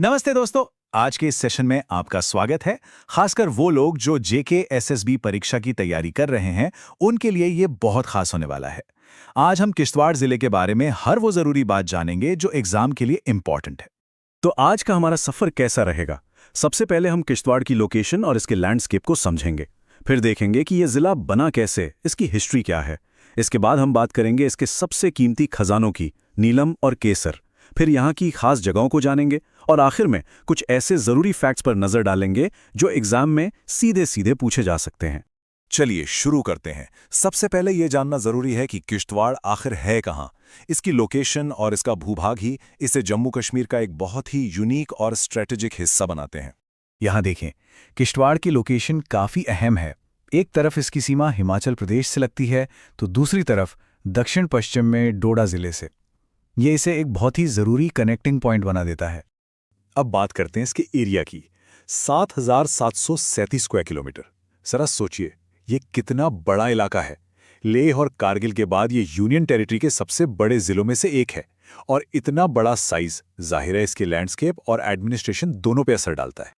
नमस्ते दोस्तों। आज के इस सेशन में आपका स्वागत है। खासकर वो लोग जो जेके एसएसबी परीक्षा की तैयारी कर रहे हैं, उनके लिए ये बहुत खास होने वाला है। आज हम किश्तवाड़ जिले के बारे में हर वो जरूरी बात जानेंगे जो एग्जाम के लिए इंपॉर्टेंट है। तो आज का हमारा सफर कैसा रहेगा? सबसे पहले हम किश्तवाड़ की लोकेशन और इसके लैंडस्केप को समझेंगे। फिर देखेंगे कि यह जिला बना कैसे, इसकी हिस्ट्री क्या है। इसके बाद हम बात करेंगे इसके सबसे कीमती खजानों की, नीलम और केसर। फिर यहाँ की खास जगहों को जानेंगे और आखिर में कुछ ऐसे जरूरी फैक्ट्स पर नजर डालेंगे जो एग्जाम में सीधे सीधे पूछे जा सकते हैं। चलिए शुरू करते हैं। सबसे पहले यह जानना जरूरी है कि किश्तवाड़ आखिर है कहाँ। इसकी लोकेशन और इसका भूभाग ही इसे जम्मू कश्मीर का एक बहुत ही यूनिक और स्ट्रेटेजिक हिस्सा बनाते हैं। यहाँ देखें, किश्तवाड़ की लोकेशन काफ़ी अहम है। एक तरफ इसकी सीमा हिमाचल प्रदेश से लगती है तो दूसरी तरफ दक्षिण पश्चिम में डोडा जिले से। ये इसे एक बहुत ही ज़रूरी कनेक्टिंग पॉइंट बना देता है। अब बात करते हैं इसके एरिया की। 7,737 स्क्वायर किलोमीटर। जरा सोचिए, ये कितना बड़ा इलाका है। लेह और कारगिल के बाद ये यूनियन टेरिटरी के सबसे बड़े जिलों में से एक है। और इतना बड़ा साइज जाहिर है इसके लैंडस्केप और एडमिनिस्ट्रेशन दोनों पे असर डालता है।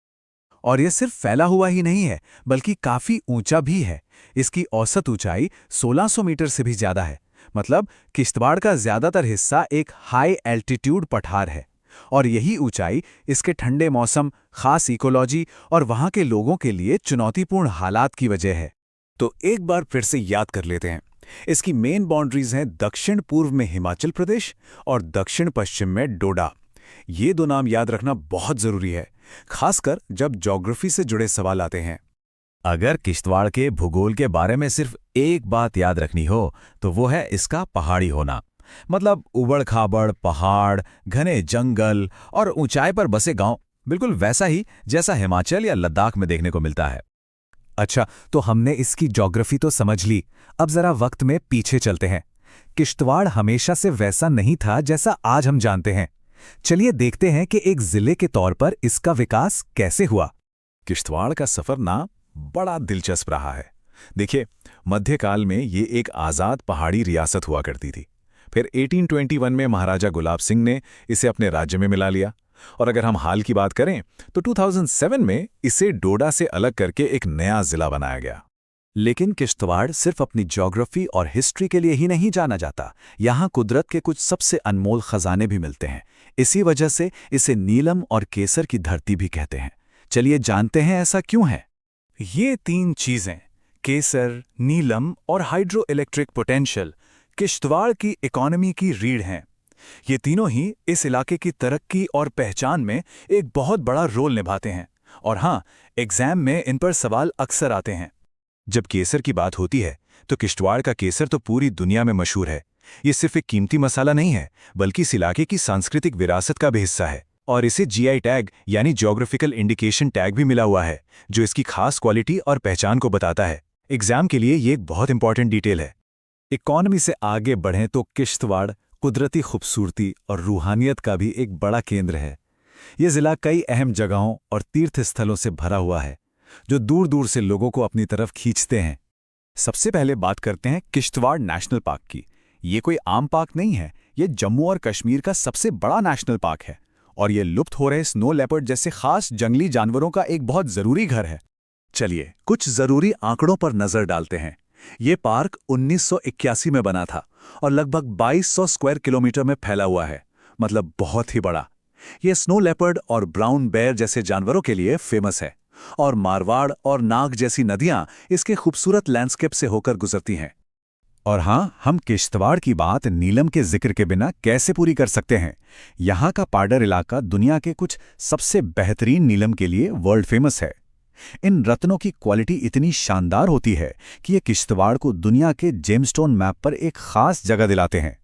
और यह सिर्फ फैला हुआ ही नहीं है, बल्कि काफ़ी ऊंचा भी है। इसकी औसत ऊंचाई 1600 मीटर से भी ज़्यादा है। मतलब किश्तवाड़ का ज़्यादातर हिस्सा एक हाई एल्टीट्यूड पठार है। और यही ऊंचाई इसके ठंडे मौसम, खास इकोलॉजी और वहाँ के लोगों के लिए चुनौतीपूर्ण हालात की वजह है। तो एक बार फिर से याद कर लेते हैं। इसकी मेन बाउंड्रीज हैं दक्षिण पूर्व में हिमाचल प्रदेश और दक्षिण पश्चिम में डोडा। ये दो नाम याद रखना बहुत जरूरी है, खासकर जब ज्योग्राफी से जुड़े सवाल आते हैं। अगर किश्तवाड़ के भूगोल के बारे में सिर्फ एक बात याद रखनी हो तो वो है इसका पहाड़ी होना। मतलब उबड़-खाबड़ पहाड़, घने जंगल और ऊंचाई पर बसे गांव, बिल्कुल वैसा ही जैसा हिमाचल या लद्दाख में देखने को मिलता है। अच्छा, तो हमने इसकी ज्योग्राफी तो समझ ली। अब जरा वक्त में पीछे चलते हैं। किश्तवाड़ हमेशा से वैसा नहीं था जैसा आज हम जानते हैं। चलिए देखते हैं कि एक जिले के तौर पर इसका विकास कैसे हुआ। किश्तवाड़ का सफर ना बड़ा दिलचस्प रहा है। देखिए, मध्यकाल में ये एक आज़ाद पहाड़ी रियासत हुआ करती थी। फिर 1821 में महाराजा गुलाब सिंह ने इसे अपने राज्य में मिला लिया। और अगर हम हाल की बात करें तो 2007 में इसे डोडा से अलग करके एक नया जिला बनाया गया। लेकिन किश्तवाड़ सिर्फ अपनी ज्योग्राफी और हिस्ट्री के लिए ही नहीं जाना जाता। यहाँ कुदरत के कुछ सबसे अनमोल खजाने भी मिलते हैं। इसी वजह से इसे नीलम और केसर की धरती भी कहते हैं। चलिए जानते हैं ऐसा क्यों है। ये तीन चीजें, केसर, नीलम और हाइड्रो इलेक्ट्रिक पोटेंशियल, किश्तवाड़ की इकोनॉमी की रीढ़ हैं। ये तीनों ही इस इलाके की तरक्की और पहचान में एक बहुत बड़ा रोल निभाते हैं। और हाँ, एग्जाम में इन पर सवाल अक्सर आते हैं। जब केसर की बात होती है तो किश्तवाड़ का केसर तो पूरी दुनिया में मशहूर है। ये सिर्फ एक कीमती मसाला नहीं है, बल्कि इस इलाके की सांस्कृतिक विरासत का भी हिस्सा है। और इसे जीआई टैग यानी ज्योग्राफिकल इंडिकेशन टैग भी मिला हुआ है, जो इसकी खास क्वालिटी और पहचान को बताता है। एग्जाम के लिए ये एक बहुत इंपॉर्टेंट डिटेल है। इकॉनमी से आगे बढ़ें तो किश्तवाड़ कुदरती खूबसूरती और रूहानियत का भी एक बड़ा केंद्र है। ये जिला कई अहम जगहों और तीर्थ स्थलों से भरा हुआ है, जो दूर दूर से लोगों को अपनी तरफ खींचते हैं। सबसे पहले बात करते हैं किश्तवाड़ नेशनल पार्क की। ये कोई आम पार्क नहीं है, ये जम्मू और कश्मीर का सबसे बड़ा नेशनल पार्क है। और ये लुप्त हो रहे स्नो लेपर्ड जैसे खास जंगली जानवरों का एक बहुत जरूरी घर है। चलिए कुछ जरूरी आंकड़ों पर नजर डालते हैं। ये पार्क 1981 में बना था और लगभग 2200 स्क्वायर किलोमीटर में फैला हुआ है। मतलब बहुत ही बड़ा। ये स्नो लेपर्ड और ब्राउन बेयर जैसे जानवरों के लिए फेमस है। और मारवाड़ और नाग जैसी नदियां इसके खूबसूरत लैंडस्केप से होकर गुजरती हैं। और हाँ, हम किश्तवाड़ की बात नीलम के जिक्र के बिना कैसे पूरी कर सकते हैं। यहाँ का पाडर इलाका दुनिया के कुछ सबसे बेहतरीन नीलम के लिए वर्ल्ड फेमस है। इन रत्नों की क्वालिटी इतनी शानदार होती है कि ये किश्तवाड़ को दुनिया के जेमस्टोन मैप पर एक खास जगह दिलाते हैं।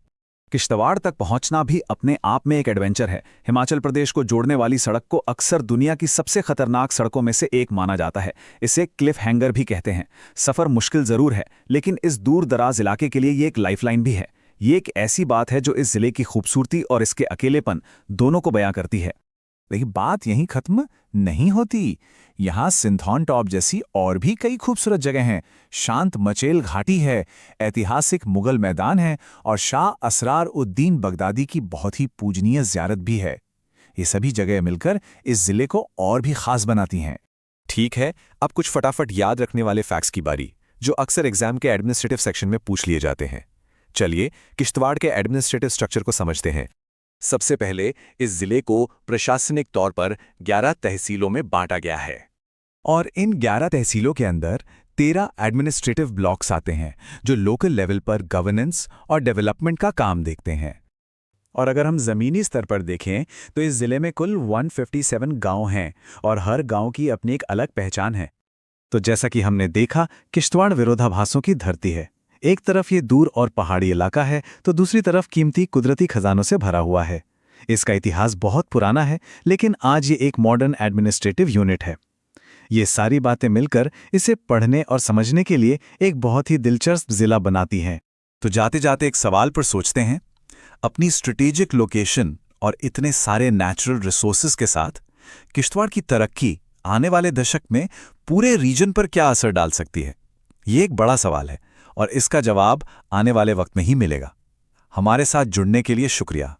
किश्तवाड़ तक पहुंचना भी अपने आप में एक एडवेंचर है। हिमाचल प्रदेश को जोड़ने वाली सड़क को अक्सर दुनिया की सबसे खतरनाक सड़कों में से एक माना जाता है। इसे क्लिफ हैंगर भी कहते हैं। सफ़र मुश्किल ज़रूर है, लेकिन इस दूर दराज इलाके के लिए ये एक लाइफलाइन भी है। ये एक ऐसी बात है जो इस जिले की खूबसूरती और इसके अकेलेपन दोनों को बयां करती है। लेकिन बात यहीं खत्म नहीं होती। यहाँ सिंथॉन टॉप जैसी और भी कई खूबसूरत जगह हैं। शांत मचेल घाटी है, ऐतिहासिक मुगल मैदान है और शाह असरार उद्दीन बगदादी की बहुत ही पूजनीय ज़ियारत भी है। ये सभी जगह मिलकर इस जिले को और भी खास बनाती हैं। ठीक है, अब कुछ फटाफट याद रखने वाले फैक्ट्स की बारी, जो अक्सर एग्जाम के एडमिनिस्ट्रेटिव सेक्शन में पूछ लिए जाते हैं। चलिए किश्तवाड़ के एडमिनिस्ट्रेटिव स्ट्रक्चर को समझते हैं। सबसे पहले इस जिले को प्रशासनिक तौर पर 11 तहसीलों में बांटा गया है, और इन 11 तहसीलों के अंदर 13 एडमिनिस्ट्रेटिव ब्लॉक्स आते हैं जो लोकल लेवल पर गवर्नेंस और डेवलपमेंट का काम देखते हैं। और अगर हम ज़मीनी स्तर पर देखें तो इस जिले में कुल 157 गांव हैं और हर गांव की अपनी एक अलग पहचान है। तो जैसा कि हमने देखा, किश्तवाड़ विरोधाभासों की धरती है। एक तरफ ये दूर और पहाड़ी इलाका है तो दूसरी तरफ कीमती कुदरती खजानों से भरा हुआ है। इसका इतिहास बहुत पुराना है, लेकिन आज ये एक मॉडर्न एडमिनिस्ट्रेटिव यूनिट है। ये सारी बातें मिलकर इसे पढ़ने और समझने के लिए एक बहुत ही दिलचस्प जिला बनाती हैं। तो जाते जाते एक सवाल पर सोचते हैं, अपनी स्ट्रेटेजिक लोकेशन और इतने सारे नेचुरल रिसोर्सेज के साथ किश्तवाड़ की तरक्की आने वाले दशक में पूरे रीजन पर क्या असर डाल सकती है? ये एक बड़ा सवाल है और इसका जवाब आने वाले वक्त में ही मिलेगा। हमारे साथ जुड़ने के लिए शुक्रिया।